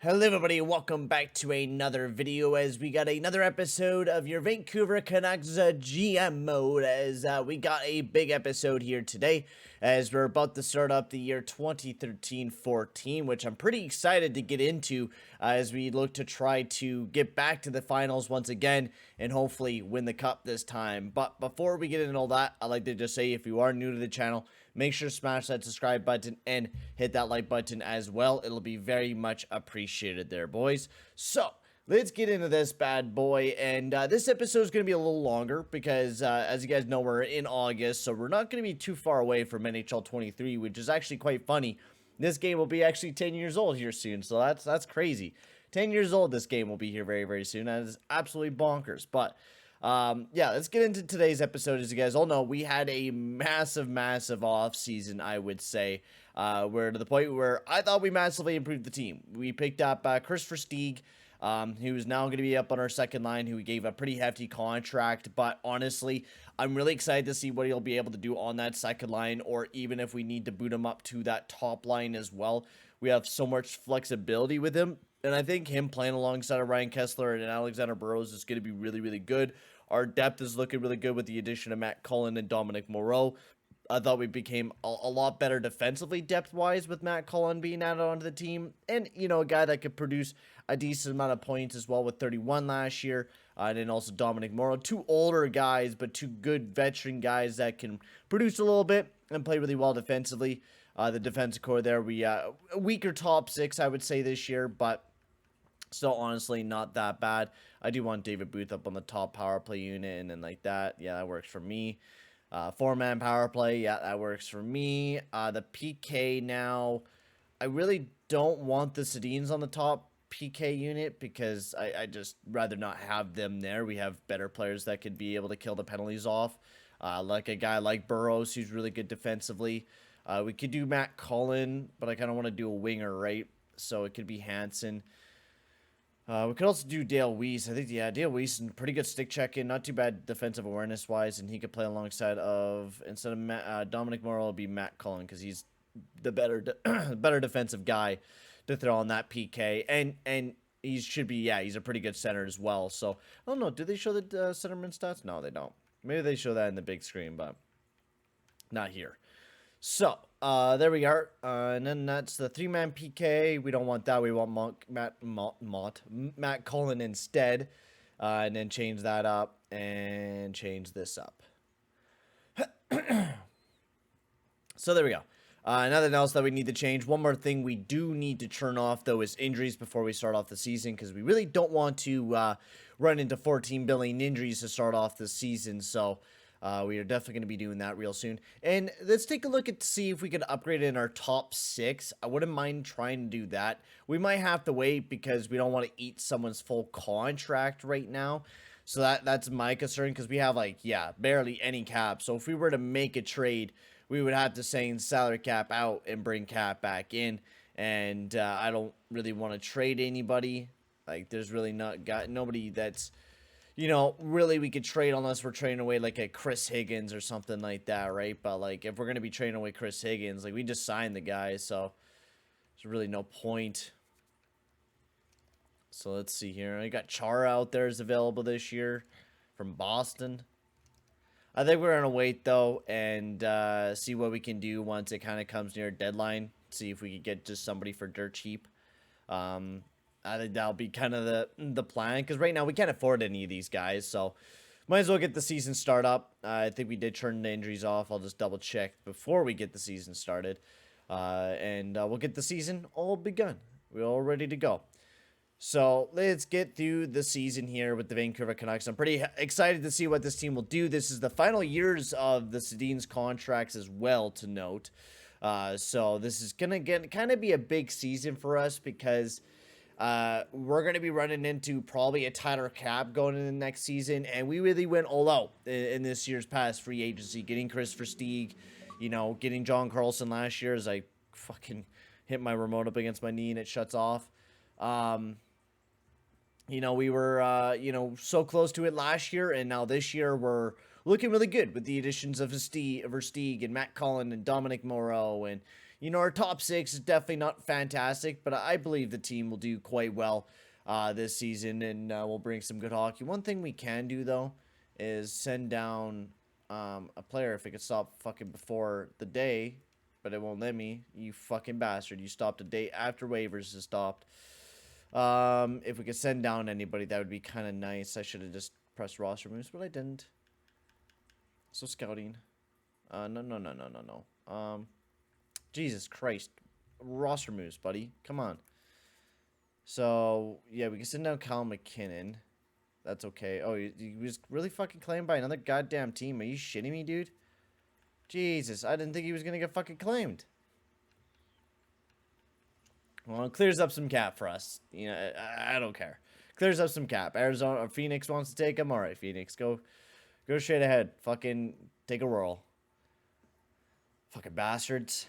Hello everybody, welcome back to another video as we got another episode of your Vancouver Canucks GM mode as we got a big episode here today as we're about to start up the year 2013-14, which I'm pretty excited to get into as we look to try to get back to the finals once again and hopefully win the cup this time. But before we get into all that, I'd like to just say if you are new to the channel, make sure to smash that subscribe button and hit that like button as well. It'll be very much appreciated there, boys. So, let's get into this bad boy. And this episode is going to be a little longer because, as you guys know, we're in August. So, we're not going to be too far away from NHL 23, which is actually quite funny. This game will be actually 10 years old here soon. So, that's crazy. 10 years old, this game will be here very, very soon. That is absolutely bonkers. But yeah, let's get into today's episode. As you guys all know, we had a massive off season, I would say, where to the point where I thought we massively improved the team. We picked up Chris Versteeg, who is now going to be up on our second line, who we gave a pretty hefty contract. But honestly, I'm really excited to see what he'll be able to do on that second line, or even if we need to boot him up to that top line as well. We have so much flexibility with him. And I think him playing alongside of Ryan Kessler and Alexander Burrows is going to be really, really good. Our depth is looking really good with the addition of Matt Cullen and Dominic Moreau. I thought we became a lot better defensively depth-wise with Matt Cullen being added onto the team. And, you know, a guy that could produce a decent amount of points as well with 31 last year. And then also Dominic Moreau. Two older guys, but two good veteran guys that can produce a little bit and play really well defensively. The defensive core there, we weaker top six, I would say, this year, but still, honestly, not that bad. I do want David Booth up on the top power play unit and then like that. Yeah, that works for me. Four-man power play. Yeah, that works for me. The PK now, I really don't want the Sedins on the top PK unit because I just rather not have them there. We have better players that could be able to kill the penalties off. Like a guy like Burrows, who's really good defensively. We could do Matt Cullen, but I kind of want to do a winger, right? So it could be Hansen. We could also do Dale Weiss. I think, yeah, Dale Weiss is pretty good stick check-in. Not too bad defensive awareness-wise, and he could play alongside of, instead of Dominic Moreau, it'll be Matt Cullen, because he's the better better defensive guy to throw on that PK. And he should be, yeah, he's a pretty good center as well. So, I don't know, do they show the centerman stats? No, they don't. Maybe they show that in the big screen, but not here. So, there we are. And then that's the three-man PK. We don't want that. We want Matt Cullen instead. And then change that up and change this up. So there we go. Nothing else that we need to change. One more thing we do need to turn off, though, is injuries before we start off the season, because we really don't want to run into 14 billion injuries to start off the season. So we are definitely going to be doing that real soon. And let's take a look at see if we can upgrade in our top six. I wouldn't mind trying to do that. We might have to wait because we don't want to eat someone's full contract right now. So that's my concern, because we have, like, yeah, barely any cap. So if we were to make a trade, we would have to send salary cap out and bring cap back in. And I don't really want to trade anybody. Like, there's really nobody that's, you know, really we could trade unless we're trading away like a Chris Higgins or something like that, right? But, like, if we're going to be trading away Chris Higgins, like, we just signed the guy, so there's really no point. So let's see here. I got Chara out there is available this year from Boston. I think we're going to wait, though, and see what we can do once it kind of comes near deadline. See if we can get just somebody for dirt cheap. I think that'll be kind of the plan, because right now we can't afford any of these guys, so might as well get the season start up. I think we did turn the injuries off. I'll just double check before we get the season started, and we'll get the season all begun. We're all ready to go. So let's get through the season here with the Vancouver Canucks. I'm pretty excited to see what this team will do. This is the final years of the Sedin's contracts as well, to note. So this is gonna kind of be a big season for us, because we're going to be running into probably a tighter cap going into the next season, and we really went all out in this year's past free agency, getting Chris Versteeg, you know, getting John Carlson last year as I fucking hit my remote up against my knee and it shuts off. You know, we were, you know, so close to it last year, and now this year we're looking really good with the additions of Versteeg and Matt Cullen and Dominic Moreau and, you know, our top 6 is definitely not fantastic, but I believe the team will do quite well this season, and we'll bring some good hockey. One thing we can do, though, is send down a player if it could stop fucking before the day, but it won't let me. You fucking bastard. You stopped a day after waivers is stopped. If we could send down anybody, that would be kind of nice. I should have just pressed roster moves, but I didn't. So scouting. No. Jesus Christ. Roster moves, buddy. Come on. So, yeah, we can send down Kyle McKinnon. That's okay. Oh, he was really fucking claimed by another goddamn team. Are you shitting me, dude? Jesus, I didn't think he was going to get fucking claimed. Well, it clears up some cap for us. You know, I don't care. Clears up some cap. Arizona or Phoenix wants to take him. All right, Phoenix, go straight ahead. Fucking take a whirl. Fucking bastards.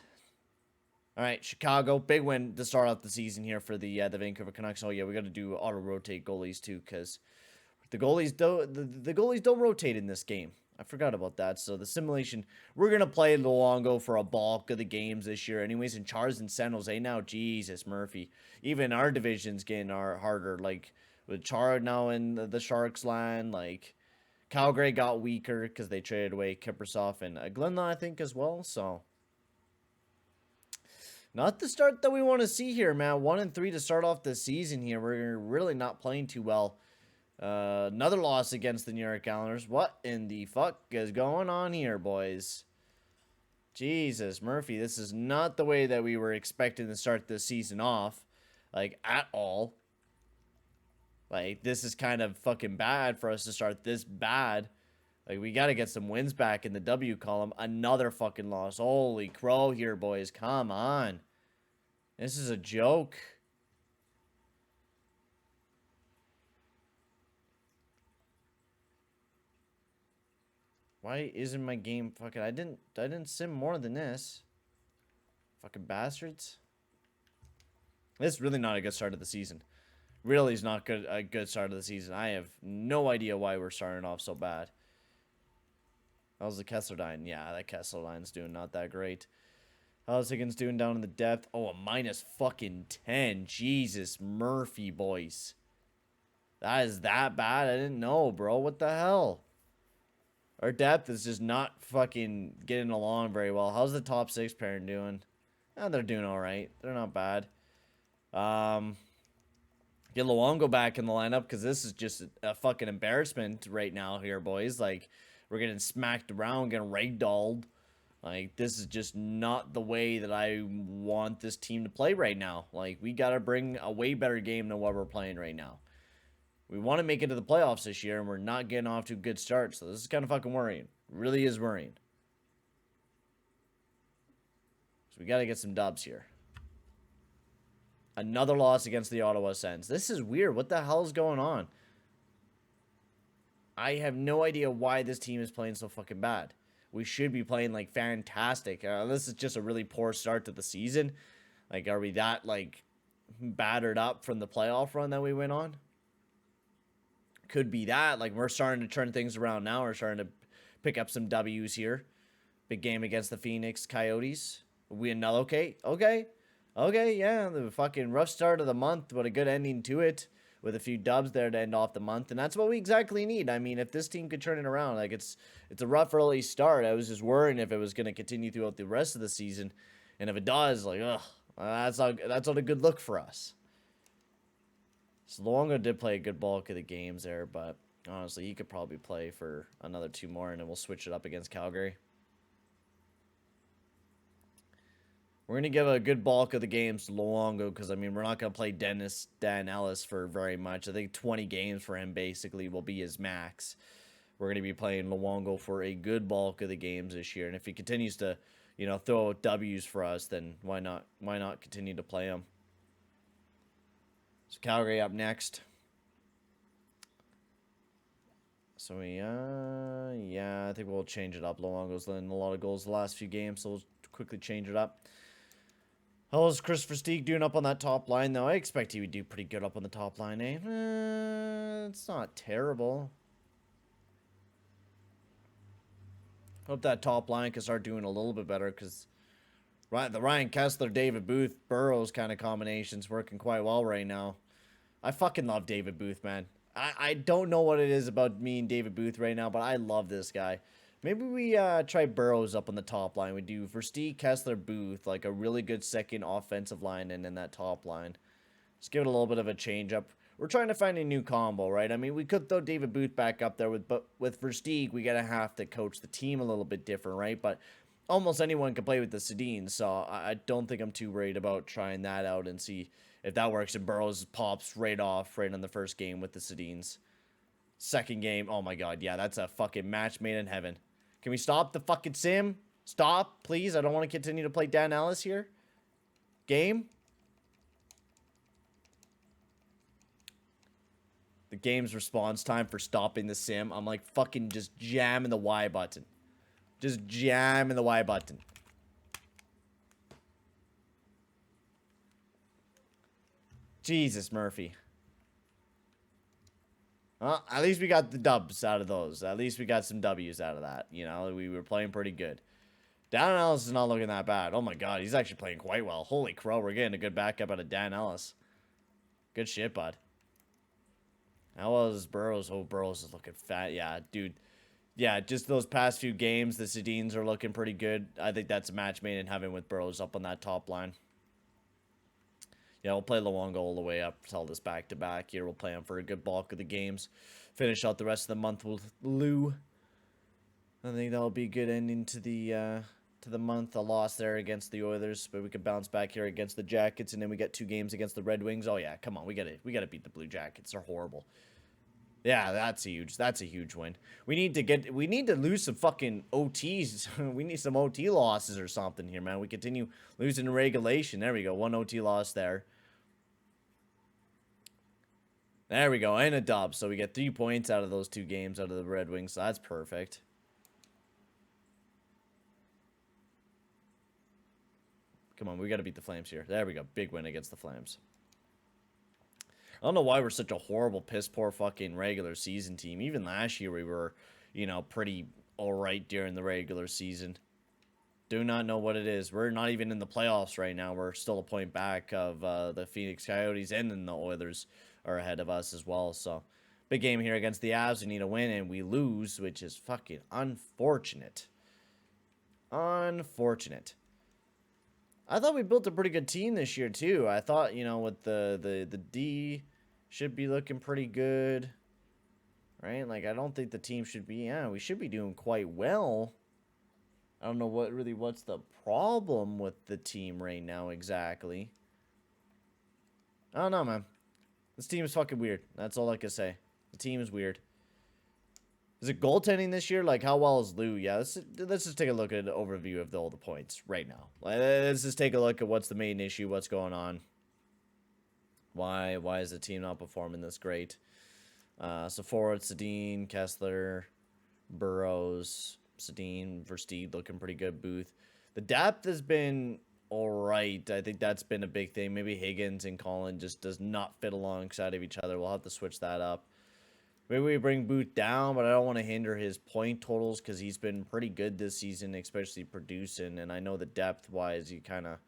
All right, Chicago, big win to start off the season here for the Vancouver Canucks. Oh yeah, we got to do auto rotate goalies too, because the goalies don't rotate in this game. I forgot about that. So the simulation, we're gonna play Luongo for a bulk of the games this year, anyways. And Char's in San Jose now. Jesus Murphy, even our division's getting harder. Like with Char now in the Sharks line, like Calgary got weaker because they traded away Kiprusoff and Glenlaw, I think, as well. So not the start that we want to see here, man. 1-3 to start off the season here. We're really not playing too well. Another loss against the New York Islanders. What in the fuck is going on here, boys? Jesus, Murphy, this is not the way that we were expecting to start this season off. Like, at all. Like, this is kind of fucking bad for us to start this bad. Like, we got to get some wins back in the W column. Another fucking loss. Holy crow here, boys. Come on. This is a joke. Why isn't my game fucking... I didn't sim more than this. Fucking bastards. This is really not a good start of the season. Really is not a good start of the season. I have no idea why we're starting off so bad. How's the Kessler line? Yeah, that Kessler line's doing not that great. How's Higgins doing down in the depth? Oh, a minus fucking 10. Jesus Murphy, boys. That is that bad? I didn't know, bro. What the hell? Our depth is just not fucking getting along very well. How's the top 6 pairing doing? Oh, they're doing all right. They're not bad. Get Luongo back in the lineup because this is just a fucking embarrassment right now here, boys. Like, we're getting smacked around, getting ragdolled. Like, this is just not the way that I want this team to play right now. Like, we got to bring a way better game than what we're playing right now. We want to make it to the playoffs this year, and we're not getting off to a good start. So this is kind of fucking worrying. It really is worrying. So we got to get some dubs here. Another loss against the Ottawa Sens. This is weird. What the hell is going on? I have no idea why this team is playing so fucking bad. We should be playing, like, fantastic. This is just a really poor start to the season. Like, are we that, like, battered up from the playoff run that we went on? Could be that. Like, we're starting to turn things around now. We're starting to pick up some W's here. Big game against the Phoenix Coyotes. We another okay, yeah, the fucking rough start of the month, but a good ending to it with a few dubs there to end off the month, and that's what we exactly need. I mean, if this team could turn it around, like, it's a rough early start. I was just worrying if it was going to continue throughout the rest of the season, and if it does, like, ugh, that's not a good look for us. So Luongo did play a good bulk of the games there, but honestly, he could probably play for another 2 more, and then we'll switch it up against Calgary. We're going to give a good bulk of the games to Luongo because, I mean, we're not going to play Dan Ellis for very much. I think 20 games for him basically will be his max. We're going to be playing Luongo for a good bulk of the games this year. And if he continues to, you know, throw out W's for us, then why not continue to play him? So Calgary up next. So yeah, I think we'll change it up. Luongo's letting a lot of goals the last few games, so we'll quickly change it up. How's Christopher Stieg doing up on that top line, though? I expect he would do pretty good up on the top line, eh? It's not terrible. Hope that top line can start doing a little bit better, because Right, the Ryan Kessler, David Booth, Burrows kind of combination's working quite well right now. I fucking love David Booth, man. I don't know what it is about me and David Booth right now, but I love this guy. Maybe we try Burrows up on the top line. We do Versteeg, Kessler, Booth, like a really good second offensive line and in that top line. Just give it a little bit of a change up. We're trying to find a new combo, right? I mean, we could throw David Booth back up there, but with Versteeg, we gotta have to coach the team a little bit different, right? But almost anyone can play with the Sedins, so I don't think I'm too worried about trying that out and see if that works. And Burrows pops right off right on the first game with the Sedins. Second game, oh my god, yeah, that's a fucking match made in heaven. Can we stop the fucking sim? Stop, please. I don't want to continue to play Dan Ellis here. Game. The game's response time for stopping the sim. I'm like fucking just jamming the Y button. Just jamming the Y button. Jesus, Murphy. Well, at least we got the dubs out of those. At least we got some W's out of that. You know, we were playing pretty good. Dan Ellis is not looking that bad. Oh my god, he's actually playing quite well. Holy crow, we're getting a good backup out of Dan Ellis. Good shit, bud. How well is Burrows? Oh, Burrows is looking fat. Yeah, dude. Yeah, just those past few games, the Sedins are looking pretty good. I think that's a match made in heaven with Burrows up on that top line. Yeah, we'll play Luongo all the way up. Tell this back-to-back here. We'll play him for a good bulk of the games. Finish out the rest of the month with Lou. I think that'll be a good ending to the month. A loss there against the Oilers, but we could bounce back here against the Jackets, and then we got 2 games against the Red Wings. Oh yeah, come on, we gotta beat the Blue Jackets. They're horrible. Yeah, that's a huge win. We need to lose some fucking OTs. We need some OT losses or something here, man. We continue losing in regulation. There we go. 1 OT loss there. There we go. And a dub. So we get 3 points out of those 2 games out of the Red Wings. So that's perfect. Come on, we got to beat the Flames here. There we go. Big win against the Flames. I don't know why we're such a horrible, piss-poor fucking regular season team. Even last year we were, you know, pretty alright during the regular season. Do not know what it is. We're not even in the playoffs right now. We're still a point back of the Phoenix Coyotes, and then the Oilers are ahead of us as well. So, big game here against the Avs. We need a win, and we lose, which is fucking unfortunate. Unfortunate. I thought we built a pretty good team this year, too. I thought, you know, with the D should be looking pretty good. Right? Like, I don't think the team should be... Yeah, we should be doing quite well. I don't know what's the problem with the team right now exactly. I don't know, man. This team is fucking weird. That's all I can say. The team is weird. Is it goaltending this year? Like, how well is Lou? Yeah, let's just take a look at an overview of all the points right now. Let's just take a look at what's the main issue, what's going on. Why is the team not performing this great? So forward, Sedin, Kessler, Burrows, Sedin, Versteeg looking pretty good. Booth. The depth has been alright. I think that's been a big thing. Maybe Higgins and Colin just does not fit alongside of each other. We'll have to switch that up. Maybe we bring Booth down, but I don't want to hinder his point totals because he's been pretty good this season, especially producing. And I know the depth-wise, he kind of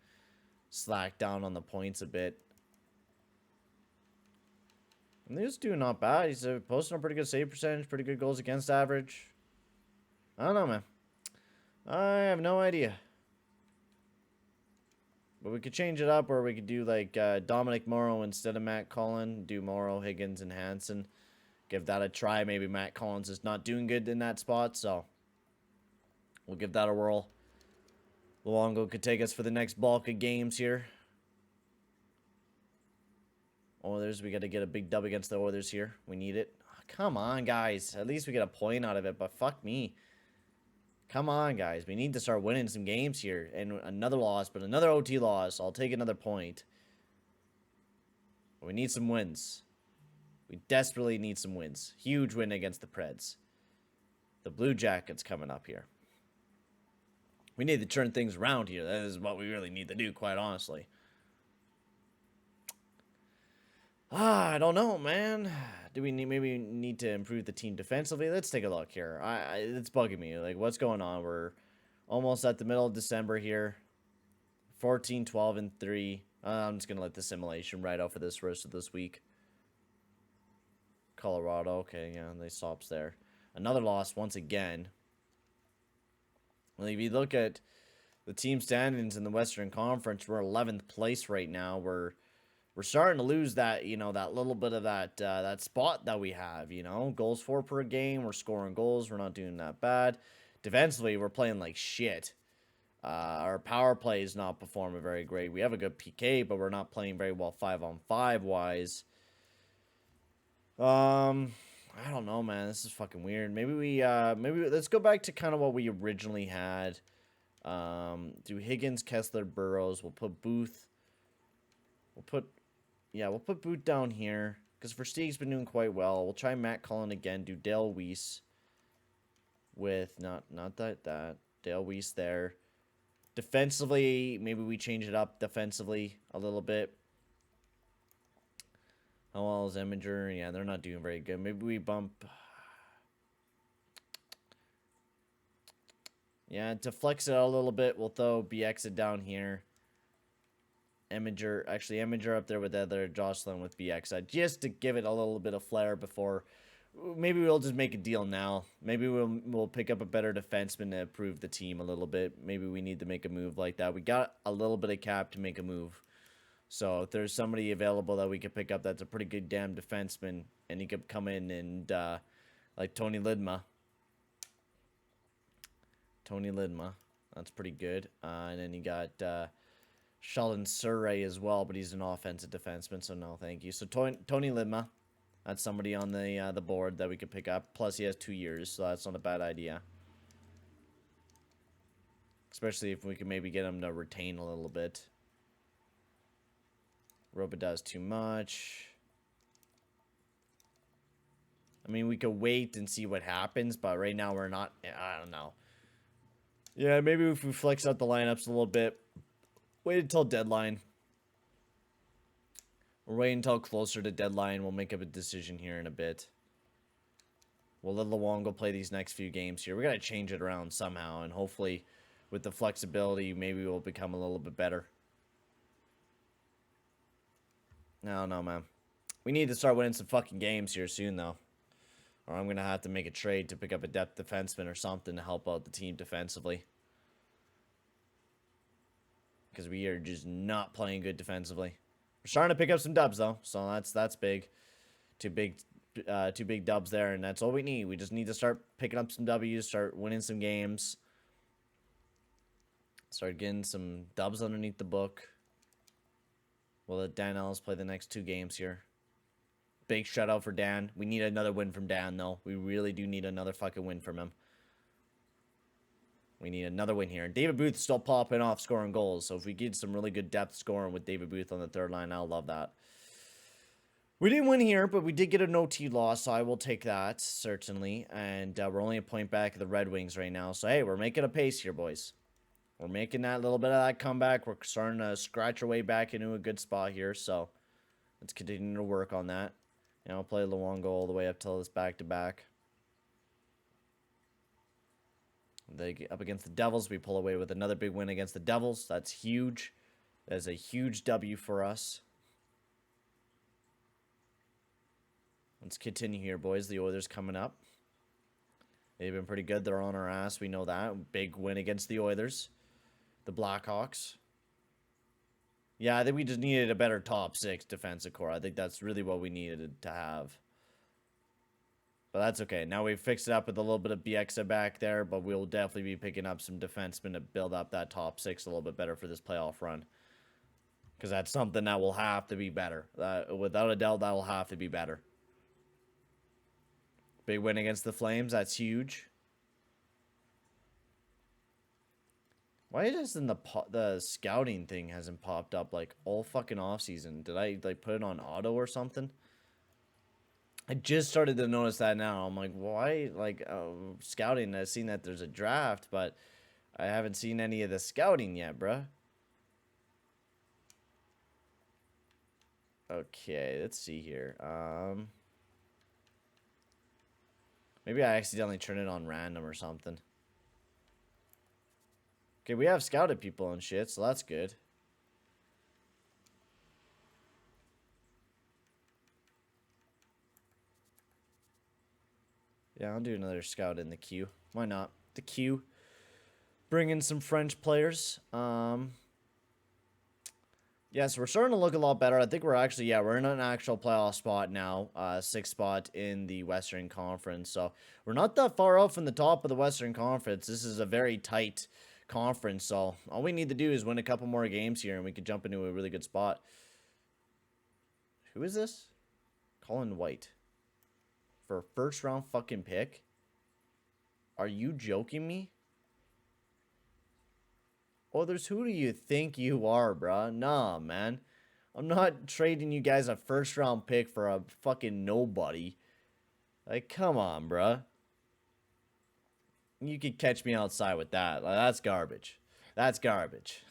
slacked down on the points a bit. And he's doing not bad. He's posting a pretty good save percentage, pretty good goals against average. I don't know, man. I have no idea. But we could change it up, or we could do like Dominic Morrow instead of Matt Cullen. Do Morrow, Higgins, and Hansen. Give that a try. Maybe Matt Collins is not doing good in that spot, so we'll give that a whirl. Luongo could take us for the next bulk of games here. Oilers, we got to get a big dub against the Oilers here. We need it. Oh, come on, guys. At least we get a point out of it, but fuck me. Come on, guys. We need to start winning some games here. And another loss, but another OT loss. I'll take another point. But we need some wins. We desperately need some wins. Huge win against the Preds. The Blue Jackets coming up here. We need to turn things around here. That is what we really need to do, quite honestly. I don't know, man. Do we maybe need to improve the team defensively? Let's take a look here. It's bugging me. Like, what's going on? We're almost at the middle of December here. 14, 12, and 3. I'm just going to let the simulation ride out for this rest of this week. Colorado, okay, yeah, they stops there. Another loss once again. Well, if you look at the team standings in the Western Conference, we're 11th place right now. We're starting to lose that, you know, that little bit of that spot that we have, you know. Goals for per game, we're scoring goals, we're not doing that bad. Defensively, we're playing like shit. Our power play is not performing very great. We have a good PK, but we're not playing very well 5-on-5 wise. I don't know, man. This is fucking weird. Maybe let's go back to kind of what we originally had. Do Higgins, Kessler, Burrows. We'll put Booth. We'll put Booth down here because Versteeg's been doing quite well. We'll try Matt Cullen again. Do Dale Weiss with not that Dale Weiss there. Defensively, maybe we change it up defensively a little bit. How well is Eminger? Yeah, they're not doing very good. Maybe we bump. Yeah, to flex it out a little bit, we'll throw BX down here. Eminger up there with the other Jocelyn with BX just to give it a little bit of flair before. Maybe we'll just make a deal now. Maybe we'll pick up a better defenseman to improve the team a little bit. Maybe we need to make a move like that. We got a little bit of cap to make a move. So if there's somebody available that we could pick up that's a pretty good damn defenseman, and he could come in and like Tony Lidma. That's pretty good. And then you got Sheldon Surrey as well, but he's an offensive defenseman, so no thank you. So Tony Lidma. That's somebody on the board that we could pick up. Plus, he has 2 years, so that's not a bad idea. Especially if we can maybe get him to retain a little bit. Roba does too much. I mean, we could wait and see what happens, but right now we're not. I don't know. Yeah, maybe if we flex out the lineups a little bit. Wait until deadline. We're waiting until closer to deadline. We'll make up a decision here in a bit. We'll let Luongo play these next few games here. We got to change it around somehow, and hopefully with the flexibility, maybe we'll become a little bit better. No, man. We need to start winning some fucking games here soon, though. Or I'm going to have to make a trade to pick up a depth defenseman or something to help out the team defensively. Because we are just not playing good defensively. We're starting to pick up some dubs, though, so that's big. Two big dubs there, and that's all we need. We just need to start picking up some W's, start winning some games. Start getting some dubs underneath the book. We'll let Dan Ellis play the next 2 games here. Big shutout for Dan. We need another win from Dan, though. We really do need another fucking win from him. We need another win here. And David Booth's still popping off scoring goals. So if we get some really good depth scoring with David Booth on the third line, I'll love that. We didn't win here, but we did get an OT loss, so I will take that, certainly. And we're only a point back of the Red Wings right now. So, hey, we're making a pace here, boys. We're making that little bit of that comeback. We're starting to scratch our way back into a good spot here. So let's continue to work on that. And I'll play Luongo all the way up till this back-to-back. They get up against the Devils. We pull away with another big win against the Devils. That's huge. That is a huge W for us. Let's continue here, boys. The Oilers coming up. They've been pretty good. They're on our ass. We know that. Big win against the Oilers. The Blackhawks. Yeah, I think we just needed a better top 6 defensive core. I think that's really what we needed to have. But that's okay. Now we've fixed it up with a little bit of BX back there, but we'll definitely be picking up some defensemen to build up that top 6 a little bit better for this playoff run. Because that's something that will have to be better. Without a doubt, that will have to be better. Big win against the Flames. That's huge. Why doesn't the scouting thing hasn't popped up like all fucking offseason? Did I like put it on auto or something? I just started to notice that now. I'm like, why? Like, scouting, I've seen that there's a draft, but I haven't seen any of the scouting yet, bruh. Okay, let's see here. Maybe I accidentally turned it on random or something. Okay, we have scouted people and shit, so that's good. Yeah, I'll do another scout in the queue. Why not? The queue. Bring in some French players. Yes, we're starting to look a lot better. I think we're actually, yeah, we're in an actual playoff spot now. 6th spot in the Western Conference. So we're not that far out from the top of the Western Conference. This is a very tight conference. So all we need to do is win a couple more games here and we could jump into a really good spot. Who is this? Colin White. For a first round fucking pick? Are you joking me? Others, who do you think you are, bruh? Nah, man. I'm not trading you guys a first round pick for a fucking nobody. Like, come on, bruh. You could catch me outside with that. Like, that's garbage. That's garbage.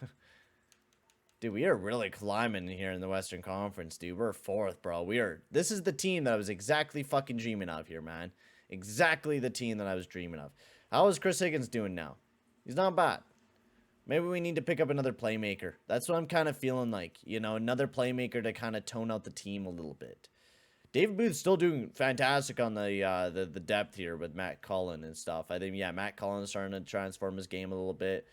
Dude, we are really climbing here in the Western Conference, dude. We're 4th, bro. This is the team that I was exactly fucking dreaming of here, man. Exactly the team that I was dreaming of. How is Chris Higgins doing now? He's not bad. Maybe we need to pick up another playmaker. That's what I'm kind of feeling like. You know, another playmaker to kind of tone out the team a little bit. David Booth's still doing fantastic on the depth here with Matt Cullen and stuff. I think, yeah, Matt Cullen is starting to transform his game a little bit.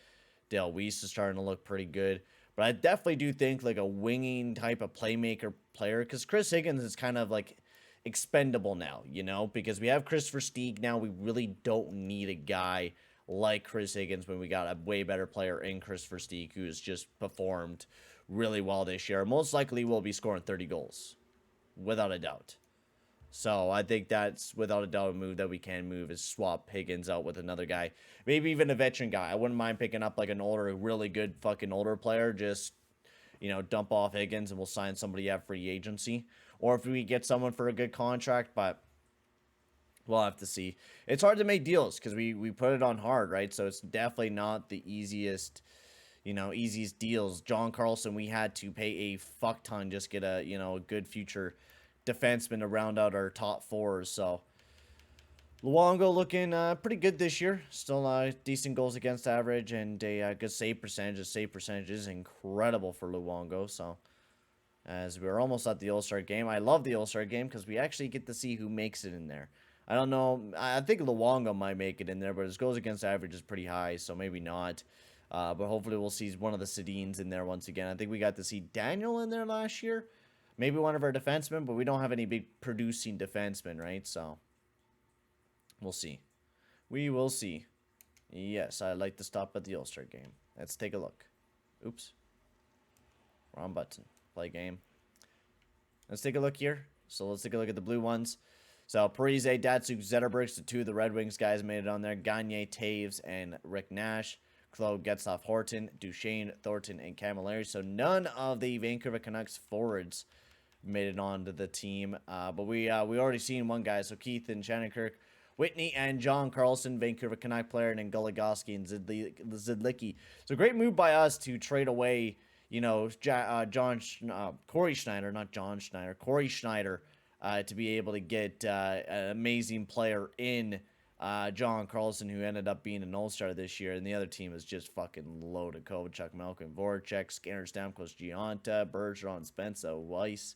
Dale Weiss is starting to look pretty good. But I definitely do think like a winging type of playmaker player. Because Chris Higgins is kind of like expendable now, you know. Because we have Christopher Stieg now. We really don't need a guy like Chris Higgins when we got a way better player in Christopher Stieg who has just performed really well this year. Most likely will be scoring 30 goals. Without a doubt. So I think that's without a doubt a move that we can move is swap Higgins out with another guy. Maybe even a veteran guy. I wouldn't mind picking up like an older, really good fucking older player. Just, you know, dump off Higgins and we'll sign somebody at free agency. Or if we get someone for a good contract, but we'll have to see. It's hard to make deals because we put it on hard, right? So it's definitely not the easiest, you know, easiest deals. John Carlson, we had to pay a fuck ton just get a, you know, a good future defenseman to round out our top 4s. So Luongo looking pretty good this year. Still decent goals against average and a good save percentage. The save percentage is incredible for Luongo. So as we're almost at the All-Star game, I love the All-Star game because we actually get to see who makes it in there. I don't know. I think Luongo might make it in there, but his goals against average is pretty high, so maybe not. But hopefully we'll see one of the Sedins in there once again. I think we got to see Daniel in there last year. Maybe one of our defensemen, but we don't have any big producing defensemen, right? So we'll see. We will see. Yes, I'd like to stop at the All-Star game. Let's take a look. Oops. Wrong button. Play game. Let's take a look here. So let's take a look at the blue ones. So Parise, Datsuk, Zetterbergs, the 2 of the Red Wings guys made it on there. Gagne, Taves, and Rick Nash. Claude, Getzlaf, Horton, Duchesne, Thornton, and Camilleri. So none of the Vancouver Canucks forwards made it onto the team. But we already seen one guy. So Keith and Shannon Whitney and John Carlson, Vancouver Canuck player, and then Goligoski and Zidlicki. So great move by us to trade away, you know, Corey Schneider, not John Schneider, Corey Schneider, to be able to get an amazing player in John Carlson, who ended up being an all-star this year. And the other team is just fucking loaded. Kovalchuk, Malkin, Voracek, Skinner, Stamkos, Giunta, Bergeron, Spencer, Weiss,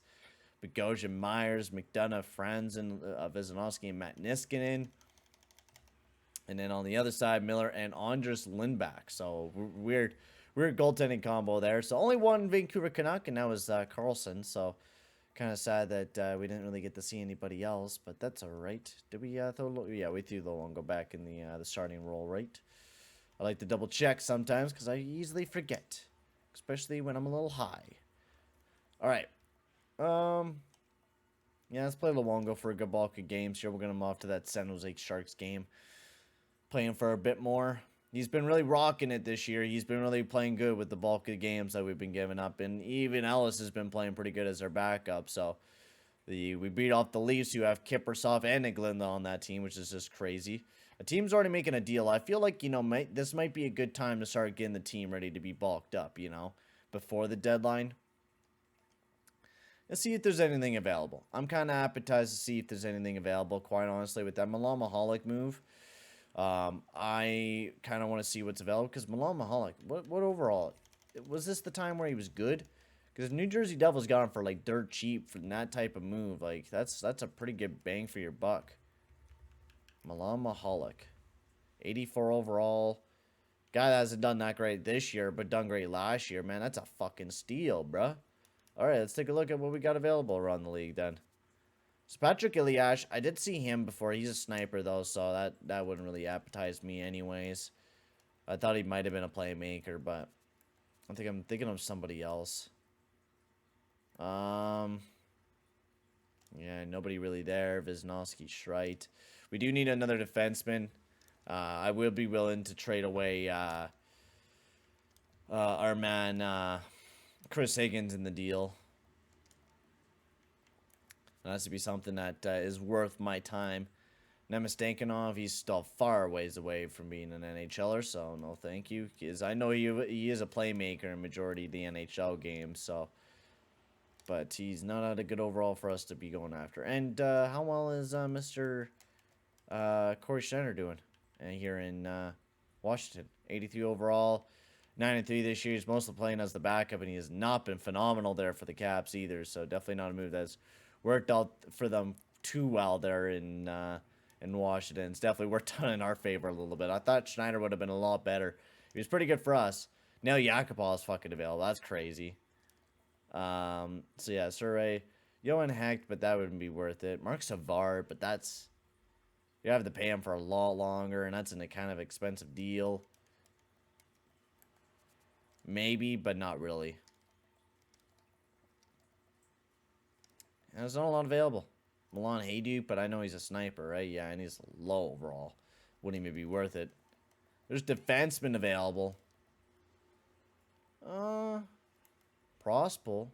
Bogosian, Myers, McDonough, Franzen, Vezanoski, and Matt Niskanen. And then on the other side, Miller and Andres Lindback. So weird goaltending combo there. So only one Vancouver Canuck, and that was Carlson. So kind of sad that we didn't really get to see anybody else, but that's all right. Did we throw? Yeah, we threw Luongo back in the starting role, right? I like to double check sometimes because I easily forget, especially when I'm a little high. All right. Yeah, let's play Luongo for a good bulk of games here. We're gonna move off to that San Jose Sharks game, playing for a bit more. He's been really rocking it this year. He's been really playing good with the bulk of the games that we've been giving up. And even Ellis has been playing pretty good as our backup. So we beat off the Leafs, who have Kiprusoff and Niglenda on that team, which is just crazy. The team's already making a deal. I feel like, you know, this might be a good time to start getting the team ready to be bulked up, you know, before the deadline. Let's see if there's anything available. I'm kind of appetized to see if there's anything available, quite honestly, with that Milan Mahalik move. I kind of want to see what's available because Milan Mahalik, what overall? Was this the time where he was good? Because New Jersey Devils got him for like dirt cheap for that type of move. Like that's a pretty good bang for your buck. Milan Mahalik. 84 overall. Guy that hasn't done that great this year, but done great last year, man. That's a fucking steal, bruh. Alright, let's take a look at what we got available around the league then. So Patrick Iliash, I did see him before. He's a sniper though, so that wouldn't really appetize me anyways. I thought he might have been a playmaker, but I think I'm thinking of somebody else. Yeah, nobody really there. Wisnowski, Shrite. We do need another defenseman. I will be willing to trade away our man Chris Higgins in the deal. It has to be something that is worth my time. Nemastankinov, he's still far ways away from being an NHLer, so no thank you. Because I know he is a playmaker in majority of the NHL games, so. But he's not at a good overall for us to be going after. And how well is Mr. Corey Schneider doing here in Washington? 83 overall, 9-3 this year. He's mostly playing as the backup, and he has not been phenomenal there for the Caps either. So definitely not a move that's worked out for them too well there in Washington. It's definitely worked out in our favor a little bit. I thought Schneider would have been a lot better. He was pretty good for us. Now Yakupov is fucking available. That's crazy. So yeah, Surrey, Johan Hecht, but that wouldn't be worth it. Mark Savard, but that's, you have to pay him for a lot longer, and that's in a kind of expensive deal. Maybe, but not really. And there's not a lot available. Milan Hayduk, but I know he's a sniper, right? Yeah, and he's low overall. Wouldn't even be worth it. There's defensemen available. Prospel.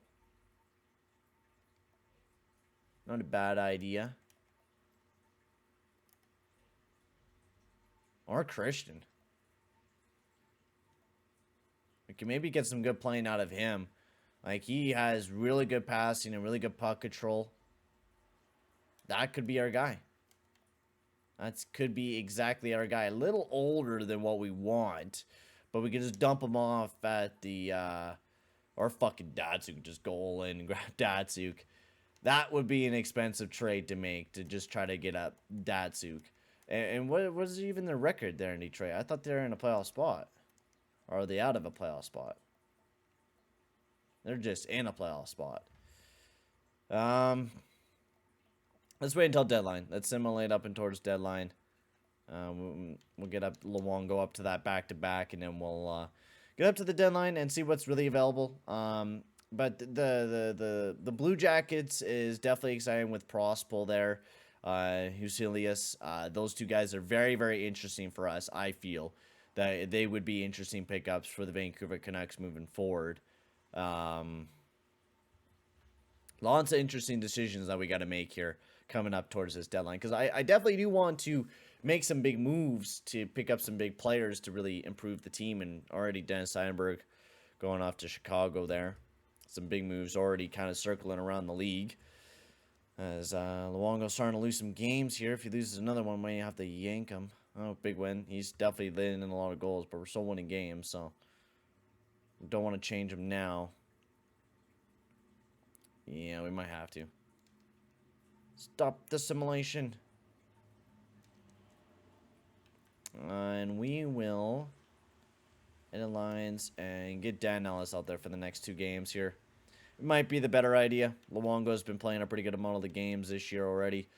Not a bad idea. Or Christian. We can maybe get some good playing out of him. Like, he has really good passing and really good puck control. That could be our guy. That could be exactly our guy. A little older than what we want. But we can just dump him off at the, or fucking Datsuk. Just go all in and grab Datsuk. That would be an expensive trade to make, to just try to get up Datsuk. And what was even their record there in Detroit? I thought they were in a playoff spot. Or are they out of a playoff spot? They're just in a playoff spot. Let's wait until deadline. Let's simulate up and towards deadline. We'll get up Luongo up to that back-to-back, and then we'll get up to the deadline and see what's really available. But the Blue Jackets is definitely exciting with Prospel there. Husilius. Those two guys are very, very interesting for us, I feel. That they would be interesting pickups for the Vancouver Canucks moving forward. Lots of interesting decisions that we got to make here coming up towards this deadline. Because I definitely do want to make some big moves to pick up some big players to really improve the team. And already Dennis Seidenberg going off to Chicago there. Some big moves already kind of circling around the league. As Luongo's starting to lose some games here. If he loses another one, we may have to yank him. Oh, big win. He's definitely letting in a lot of goals, but we're still winning games, so don't want to change him now. Yeah, we might have to. Stop the simulation. And we will edit lines and get Dan Ellis out there for the next 2 games here. It might be the better idea. Luongo's been playing a pretty good amount of the games this year already.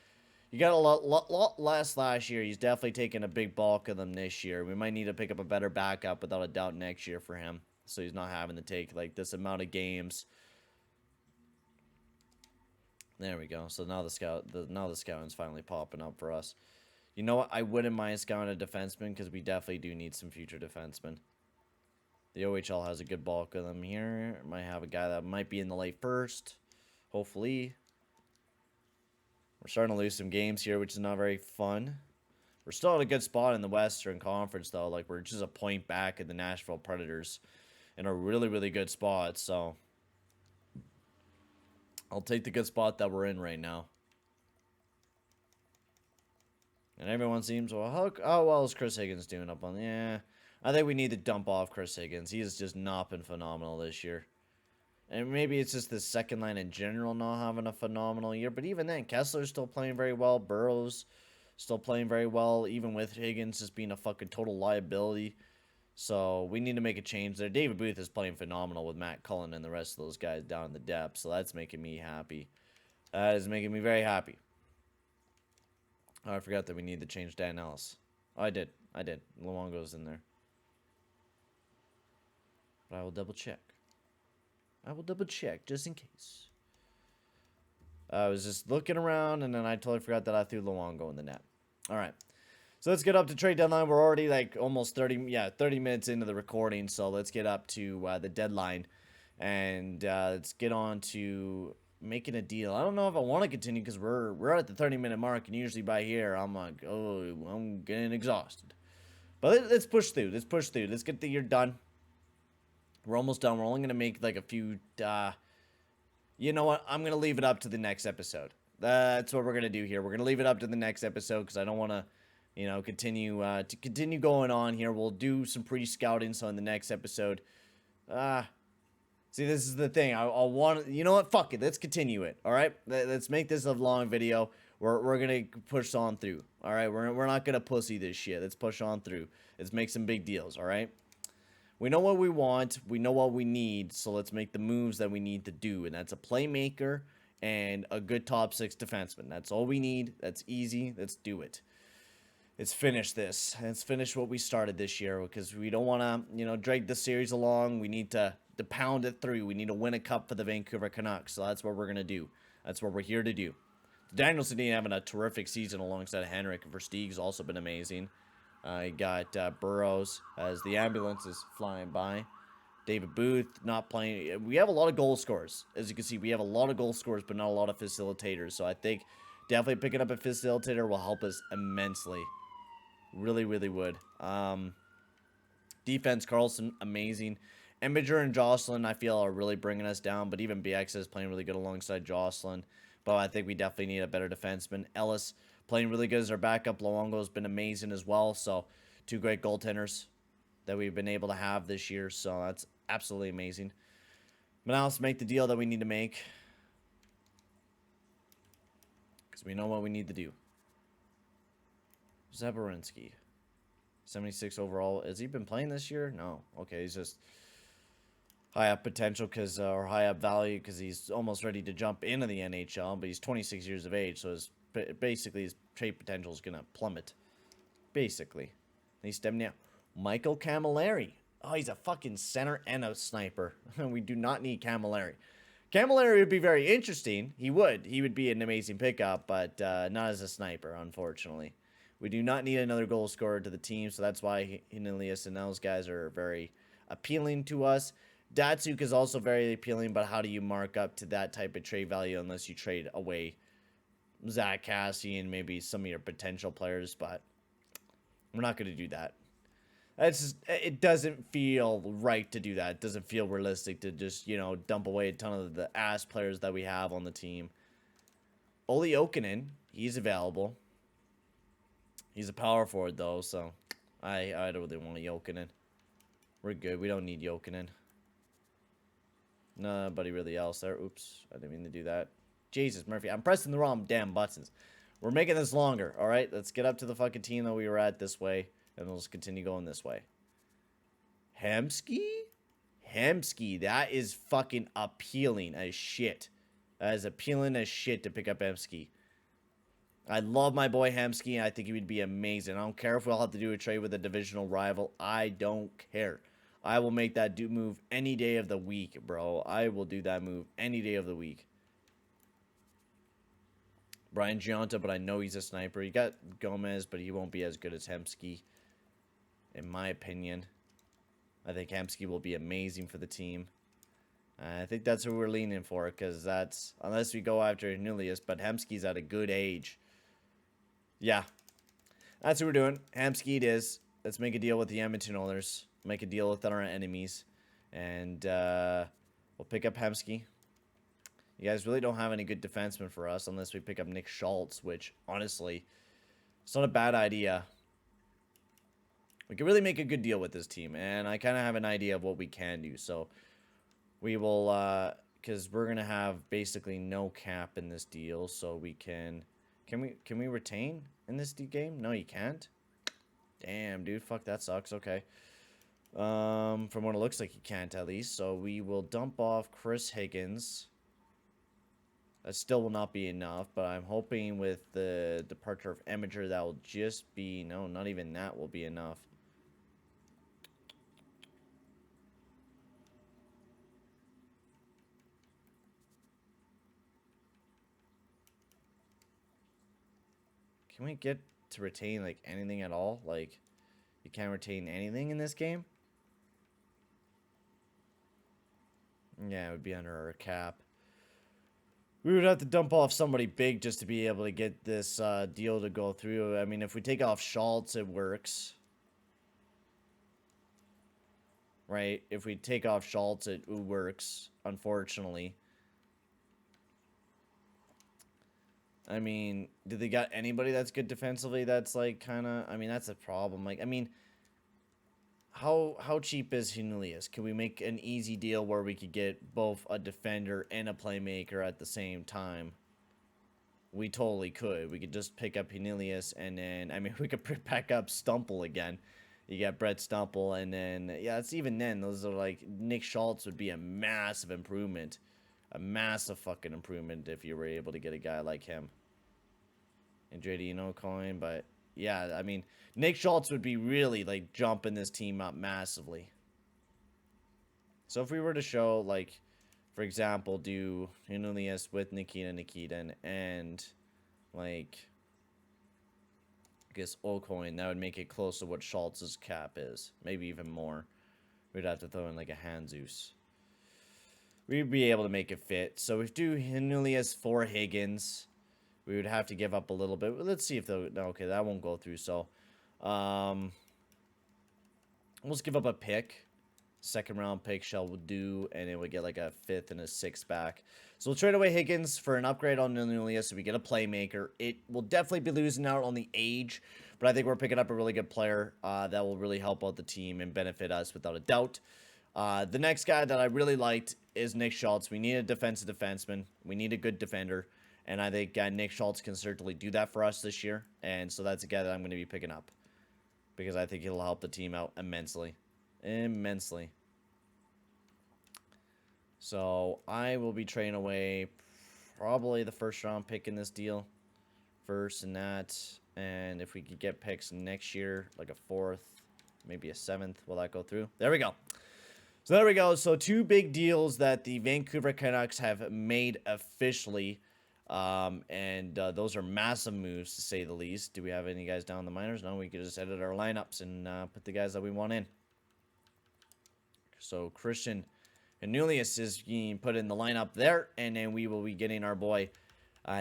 You got a lot less last year. He's definitely taken a big bulk of them this year. We might need to pick up a better backup without a doubt next year for him. So he's not having to take like this amount of games. There we go. So now the scouting's finally popping up for us. You know what? I wouldn't mind scouting a defenseman because we definitely do need some future defensemen. The OHL has a good bulk of them here. Might have a guy that might be in the late first. Hopefully. We're starting to lose some games here, which is not very fun. We're still in a good spot in the Western Conference, though. Like, we're just a point back at the Nashville Predators in a really, really good spot. So, I'll take the good spot that we're in right now. And everyone seems, well, how well is Chris Higgins doing up on? Yeah, I think we need to dump off Chris Higgins. He has just not been phenomenal this year. And maybe it's just the second line in general not having a phenomenal year. But even then, Kessler's still playing very well. Burrows still playing very well, even with Higgins just being a fucking total liability. So we need to make a change there. David Booth is playing phenomenal with Matt Cullen and the rest of those guys down in the depths. So that's making me happy. That is making me very happy. Oh, I forgot that we need to change Dan Ellis. Oh, I did. Luongo's in there. But I will double check. Just in case. I was just looking around, and then I totally forgot that I threw Luongo in the net. All right. So let's get up to trade deadline. We're already like almost 30 minutes into the recording. So let's get up to the deadline, and let's get on to making a deal. I don't know if I want to continue because we're at the 30-minute mark, and usually by here I'm like, oh, I'm getting exhausted. But let's push through. Let's get the year done. We're almost done. We're only gonna make like a few. You know what? I'm gonna leave it up to the next episode. That's what we're gonna do here. We're gonna leave it up to the next episode because I don't want to. Continue going on here. We'll do some pre-scouting, so in the next episode, see, this is the thing. I'll want, you know what? Fuck it. Let's continue it. All right. Let's make this a long video. We're gonna push on through. All right. We're not gonna pussy this shit. Let's push on through. Let's make some big deals. All right. We know what we want. We know what we need. So let's make the moves that we need to do, and that's a playmaker and a good top 6 defenseman. That's all we need. That's easy. Let's do it. Let's finish this. Let's finish what we started this year because we don't want to, drag the series along. We need to pound it through. We need to win a cup for the Vancouver Canucks. So that's what we're going to do. That's what we're here to do. Daniel Sedin having a terrific season alongside Henrik. Versteeg's also been amazing. You got Burrows as the ambulance is flying by. David Booth not playing. We have a lot of goal scorers. As you can see, we have a lot of goal scorers, but not a lot of facilitators. So I think definitely picking up a facilitator will help us immensely. Really, really would. Defense, Carlson, amazing. Eminger and Jocelyn, I feel, are really bringing us down. But even BX is playing really good alongside Jocelyn. But I think we definitely need a better defenseman. Ellis playing really good as our backup. Luongo's been amazing as well. So 2 great goaltenders that we've been able to have this year. So that's absolutely amazing. But now let's make the deal that we need to make. Because we know what we need to do. Zabarinsky, 76 overall. Has he been playing this year? No. Okay, he's just high up potential or high up value because he's almost ready to jump into the NHL, but he's 26 years of age, so basically his trade potential is gonna plummet. Basically, he's stepping down. Michael Camilleri. Oh, he's a fucking center and a sniper. We do not need Camilleri. Camilleri would be very interesting. He would be an amazing pickup, but not as a sniper, unfortunately. We do not need another goal scorer to the team, so that's why Hinelius and those guys are very appealing to us. Datsuk is also very appealing, but how do you mark up to that type of trade value unless you trade away Zach Cassie and maybe some of your potential players, but we're not going to do that. It doesn't feel right to do that. It doesn't feel realistic to just, dump away a ton of the ass players that we have on the team. Olli Jokinen, he's available. He's a power forward, though, so I don't really want a Jokinen. We're good. We don't need Jokinen. Nobody really else there. Oops. I didn't mean to do that. Jesus, Murphy. I'm pressing the wrong damn buttons. We're making this longer, all right? Let's get up to the fucking team that we were at this way, and we'll just continue going this way. Hemsky? Hemsky. That is fucking appealing as shit. That is appealing as shit to pick up Hemsky. I love my boy Hemsky, and I think he would be amazing. I don't care if we'll have to do a trade with a divisional rival. I don't care. I will make that move any day of the week, bro. I will do that move any day of the week. Brian Giunta, but I know he's a sniper. You got Gomez, but he won't be as good as Hemsky, in my opinion. I think Hemsky will be amazing for the team. I think that's who we're leaning for, because that's, unless we go after Nulius, but Hemsky's at a good age. Yeah, that's what we're doing. Hemsky it is. Let's make a deal with the Edmonton owners. Make a deal with our enemies. And we'll pick up Hemsky. You guys really don't have any good defensemen for us unless we pick up Nick Schultz, which, honestly, it's not a bad idea. We can really make a good deal with this team, and I kind of have an idea of what we can do. So we will, because we're going to have basically no cap in this deal, so we can Can we retain in this game? No, you can't. Damn, dude. Fuck, that sucks. Okay. From what it looks like, you can't at least. So we will dump off Chris Higgins. That still will not be enough, but I'm hoping with the departure of Eminger that will just be... No, not even that will be enough. Can we get to retain, like, anything at all? Like, you can't retain anything in this game? Yeah, it would be under our cap. We would have to dump off somebody big just to be able to get this deal to go through. I mean, if we take off Schultz, it works. Right? If we take off Schultz, it works, unfortunately. I mean, do they got anybody that's good defensively that's, like, kind of... I mean, that's a problem. Like, I mean... How cheap is Cornelius? Can we make an easy deal where we could get both a defender and a playmaker at the same time? We totally could. We could just pick up Cornelius and then... I mean, we could pick up Stumple again. You got Brett Stumple and then... Yeah, it's even then. Those are like... Nick Schultz would be a massive improvement. A massive fucking improvement if you were able to get a guy like him. And JD coin, but... Yeah, I mean, Nick Schultz would be really, like, jumping this team up massively. So if we were to show, like, for example, do Cornelius with Nikita, and, like, I guess O'Coin, that would make it close to what Schultz's cap is. Maybe even more. We'd have to throw in, like, a Hanzus. We'd be able to make it fit. So if we do Cornelius for Higgins... We would have to give up a little bit. Let's see if the... Okay, that won't go through, so... let's give up a pick. Second round pick shall do, and it would get like a 5th and a 6th back. So we'll trade away Higgins for an upgrade on Cornelius so we get a playmaker. It will definitely be losing out on the age, but I think we're picking up a really good player that will really help out the team and benefit us without a doubt. The next guy that I really liked is Nick Schultz. We need a defensive defenseman. We need a good defender. And I think Nick Schultz can certainly do that for us this year. And so that's a guy that I'm going to be picking up. Because I think he'll help the team out immensely. Immensely. So I will be trading away probably the first round pick in this deal. First and that. And if we could get picks next year, like a 4th, maybe a 7th, will that go through? There we go. So there we go. So 2 big deals that the Vancouver Canucks have made officially. Those are massive moves, to say the least. Do we have any guys down in the minors? No, we could just edit our lineups and put the guys that we want in. So Christian Cornelius is being put in the lineup there, and then we will be getting our boy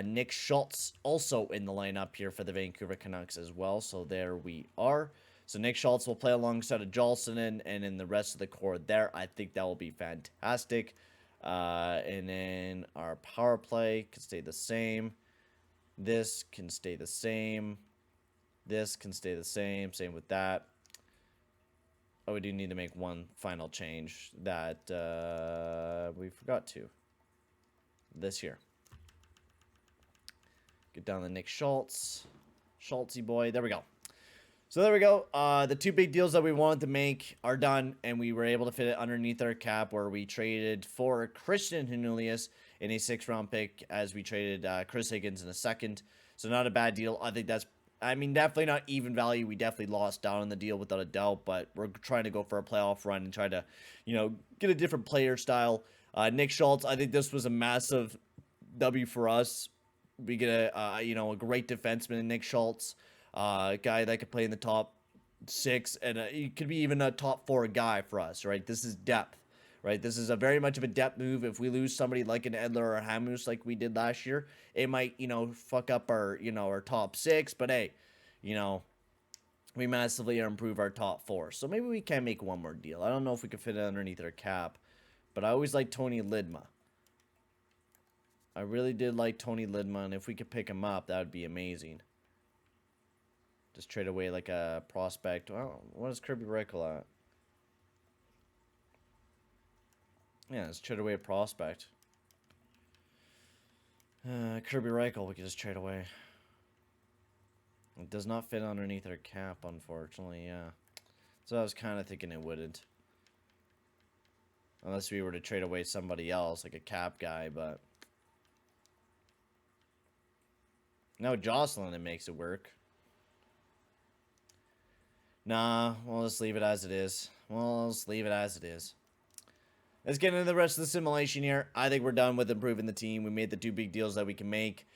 Nick Schultz also in the lineup here for the Vancouver Canucks as well. So there we are. So Nick Schultz will play alongside of Jolson and in the rest of the core there. I think that will be fantastic. And then our power play can stay the same. This can stay the same. This can stay the same. Same with that. Oh, we do need to make one final change that we forgot to. This here. Get down to Nick Schultz. Schultzy boy. There we go. So there we go. The 2 big deals that we wanted to make are done, and we were able to fit it underneath our cap where we traded for Christian Cornelius in a 6th round pick as we traded Chris Higgins in a 2nd. So not a bad deal. I think that's, I mean, definitely not even value. We definitely lost down on the deal without a doubt, but we're trying to go for a playoff run and try to, get a different player style. Nick Schultz, I think this was a massive W for us. We get a great defenseman in Nick Schultz. A guy that could play in the top 6, and he could be even a top 4 guy for us, right? This is depth, right? This is a very much of a depth move. If we lose somebody like an Edler or a Hamus like we did last year, it might, fuck up our, our top 6, but hey, we massively improve our top 4. So maybe we can make one more deal. I don't know if we can fit it underneath our cap, but I always like Tony Lidma. I really did like Tony Lidma, and if we could pick him up, that would be amazing. Just trade away like a prospect. Well, what is Kirby Reichel at? Yeah, let's trade away a prospect. Kirby Reichel, we can just trade away. It does not fit underneath our cap, unfortunately, yeah. So I was kind of thinking it wouldn't. Unless we were to trade away somebody else, like a cap guy, but... No, Jocelyn, it makes it work. Nah, we'll just leave it as it is. Let's get into the rest of the simulation here. I think we're done with improving the team. We made the 2 big deals that we can make.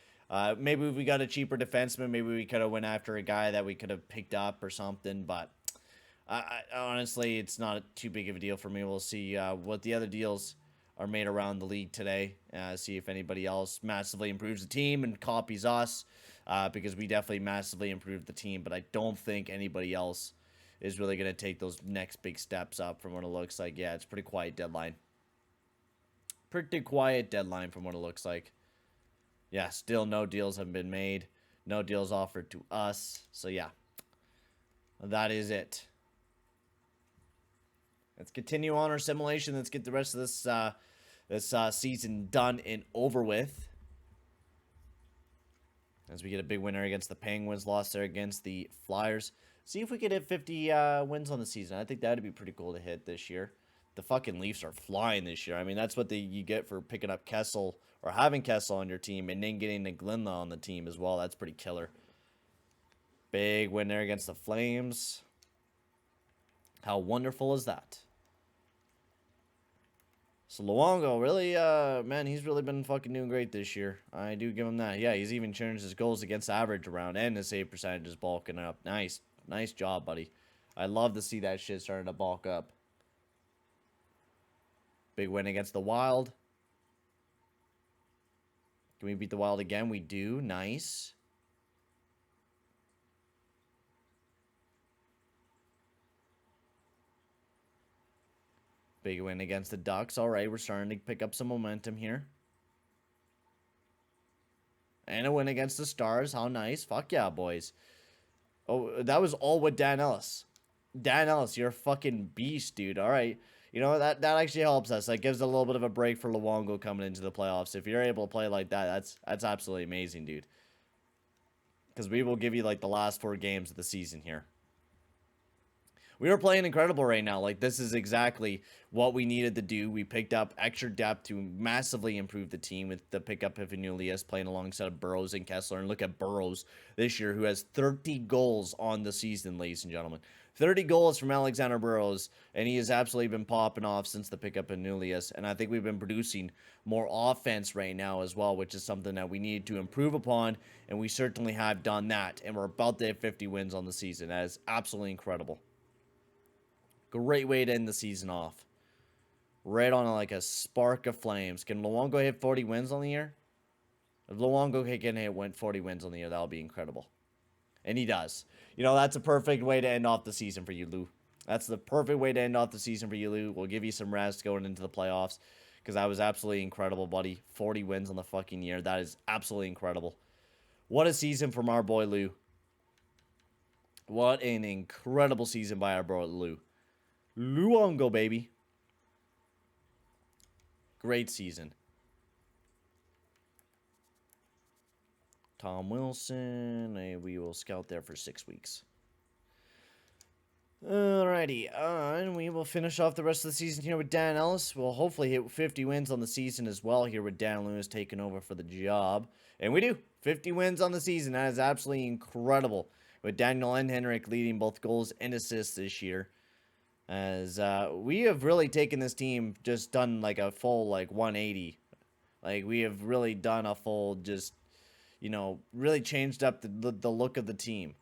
Maybe if we got a cheaper defenseman, maybe we could have went after a guy that we could have picked up or something, but... honestly, it's not too big of a deal for me. We'll see what the other deals are made around the league today. See if anybody else massively improves the team and copies us. Because we definitely massively improved the team. But I don't think anybody else is really going to take those next big steps up from what it looks like. Yeah, it's pretty quiet deadline. Pretty quiet deadline from what it looks like. Yeah, still no deals have been made. No deals offered to us. So yeah, that is it. Let's continue on our simulation. Let's get the rest of this season done and over with. As we get a big winner against the Penguins, lost there against the Flyers. See if we could hit 50 wins on the season. I think that would be pretty cool to hit this year. The fucking Leafs are flying this year. I mean, that's what you get for picking up Kessel or having Kessel on your team and then getting Glenla on the team as well. That's pretty killer. Big win there against the Flames. How wonderful is that? So Luongo, really, man, he's really been fucking doing great this year. I do give him that. Yeah, he's even changed his goals against average around, and his save percentage is bulking up. Nice. Nice job, buddy. I love to see that shit starting to bulk up. Big win against the Wild. Can we beat the Wild again? We do. Nice. Big win against the Ducks. All right, we're starting to pick up some momentum here. And a win against the Stars. How nice. Fuck yeah, boys. Oh, that was all with Dan Ellis. Dan Ellis, you're a fucking beast, dude. All right. You know, that actually helps us. That gives a little bit of a break for Luongo coming into the playoffs. If you're able to play like that, that's absolutely amazing, dude. Because we will give you, like, the last 4 games of the season here. We are playing incredible right now. Like, this is exactly what we needed to do. We picked up extra depth to massively improve the team with the pickup of Anulias playing alongside of Burrows and Kessler. And look at Burrows this year, who has 30 goals on the season, ladies and gentlemen. 30 goals from Alexander Burrows, and he has absolutely been popping off since the pickup of Anulias. And I think we've been producing more offense right now as well, which is something that we need to improve upon, and we certainly have done that. And we're about to hit 50 wins on the season. That is absolutely incredible. Great way to end the season off. Right on like a spark of flames. Can Luongo hit 40 wins on the year? If Luongo can hit 40 wins on the year, that'll be incredible. And he does. You know, that's a perfect way to end off the season for you, Lou. That's the perfect way to end off the season for you, Lou. We'll give you some rest going into the playoffs. Because that was absolutely incredible, buddy. 40 wins on the fucking year. That is absolutely incredible. What a season from our boy, Lou. What an incredible season by our boy, Lou. Luongo, baby. Great season. Tom Wilson. We will scout there for 6 weeks. Alrighty. And we will finish off the rest of the season here with Dan Ellis. We'll hopefully hit 50 wins on the season as well here with Dan Lewis taking over for the job. And we do. 50 wins on the season. That is absolutely incredible. With Daniel and Henrik leading both goals and assists this year. As we have really taken this team, just done like a full like 180. Like we have really done a full just, you know, really changed up the look of the team.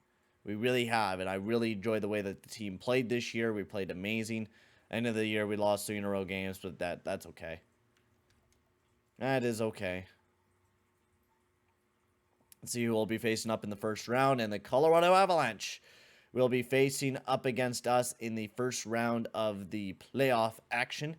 We really have, and I really enjoy the way that the team played this year. We played amazing. End of the year, we lost 3 in a row games, but that's okay. That is okay. Let's see who will be facing up in the first round, and the Colorado Avalanche will be facing up against us in the first round of the playoff action.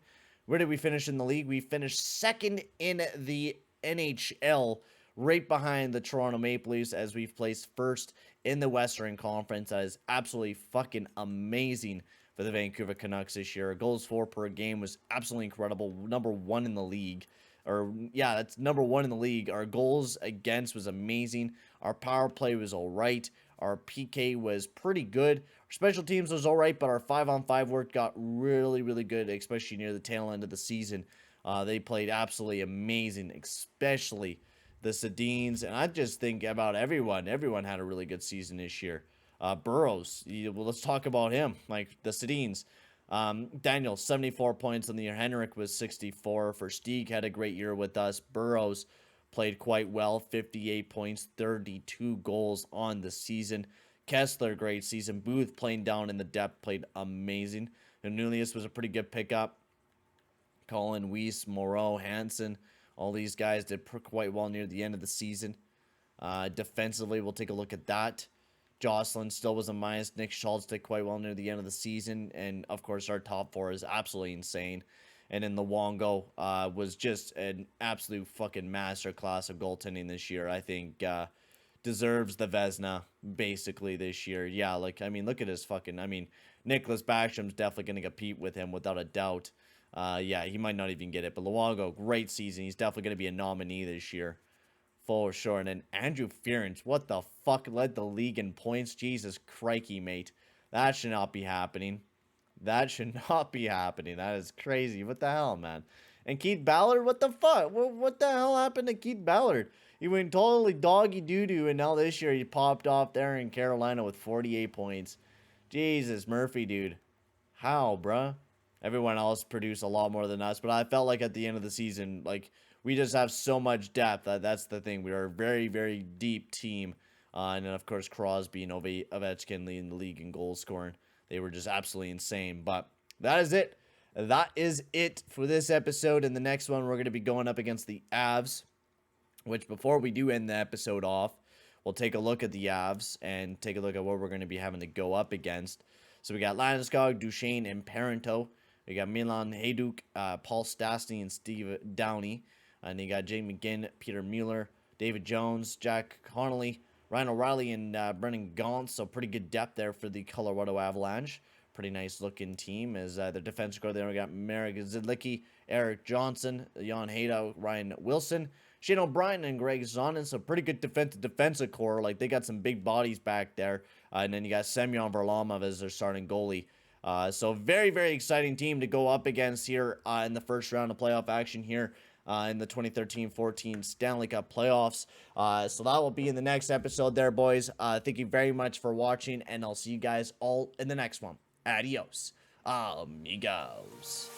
Where did we finish in the league? We finished 2nd in the NHL, right behind the Toronto Maple Leafs, as we've placed 1st in the Western Conference. That is absolutely fucking amazing for the Vancouver Canucks this year. Goals for per game was absolutely incredible. Number 1 in the league. or yeah, that's number 1 in the league. Our goals against was amazing. Our power play was all right. Our PK was pretty good. Our special teams was all right, but our 5-on-5 work got really, really good, especially near the tail end of the season. They played absolutely amazing, especially the Sedins. And I just think about everyone. Everyone had a really good season this year. Burrows, well, let's talk about him, like the Sedins. Daniel, 74 points on the year. Henrik was 64. For Stieg, had a great year with us. Burrows played quite well, 58 points, 32 goals on the season. Kessler, great season. Booth playing down in the depth, played amazing. And Nulius was a pretty good pickup. Colin, Weiss, Moreau, Hansen, all these guys did quite well near the end of the season. Defensively, we'll take a look at that. Jocelyn still was a minus. Nick Schultz did quite well near the end of the season. And, of course, our top 4 is absolutely insane. And then the Wongo was just an absolute fucking masterclass of goaltending this year. I think deserves the Vezina, basically, this year. Yeah, like, I mean, look at his fucking... I mean, Nicholas Backstrom's definitely going to compete with him without a doubt. Yeah, he might not even get it. But Luongo, great season. He's definitely going to be a nominee this year. For sure. And then Andrew Ference, what the fuck, led the league in points? Jesus crikey, mate. That should not be happening. That should not be happening. That is crazy. What the hell, man? And Keith Ballard, what the fuck? What the hell happened to Keith Ballard? He went totally doggy doo-doo, and now this year he popped off there in Carolina with 48 points. Jesus, Murphy, dude. How, bruh? Everyone else produced a lot more than us, but I felt like at the end of the season, like, we just have so much depth. That's the thing. We are a very, very deep team. And then, of course, Crosby and Ovechkin leading the league in goal scoring. They were just absolutely insane. But that is it. That is it for this episode. In the next one, we're going to be going up against the Avs, which before we do end the episode off, we'll take a look at the Avs and take a look at what we're going to be having to go up against. So we got Landeskog, Duchesne, and Parento. We got Milan Hajduk, Paul Stastny, and Steve Downey. And you got Jay McGinn, Peter Mueller, David Jones, Jack Connolly, Ryan O'Reilly, and Brendan Gaunt. So pretty good depth there for the Colorado Avalanche. Pretty nice looking team. As the defense score there, we got Marek Zidlicki, Eric Johnson, Jan Hada, Ryan Wilson, Shane O'Brien, and Greg Zonin. So pretty good defensive core. Like, they got some big bodies back there. And then you got Semyon Varlamov as their starting goalie. So very, very exciting team to go up against here in the first round of playoff action here. In the 2013-14 Stanley Cup playoffs. So that will be in the next episode there, boys. Thank you very much for watching, and I'll see you guys all in the next one. Adios, amigos.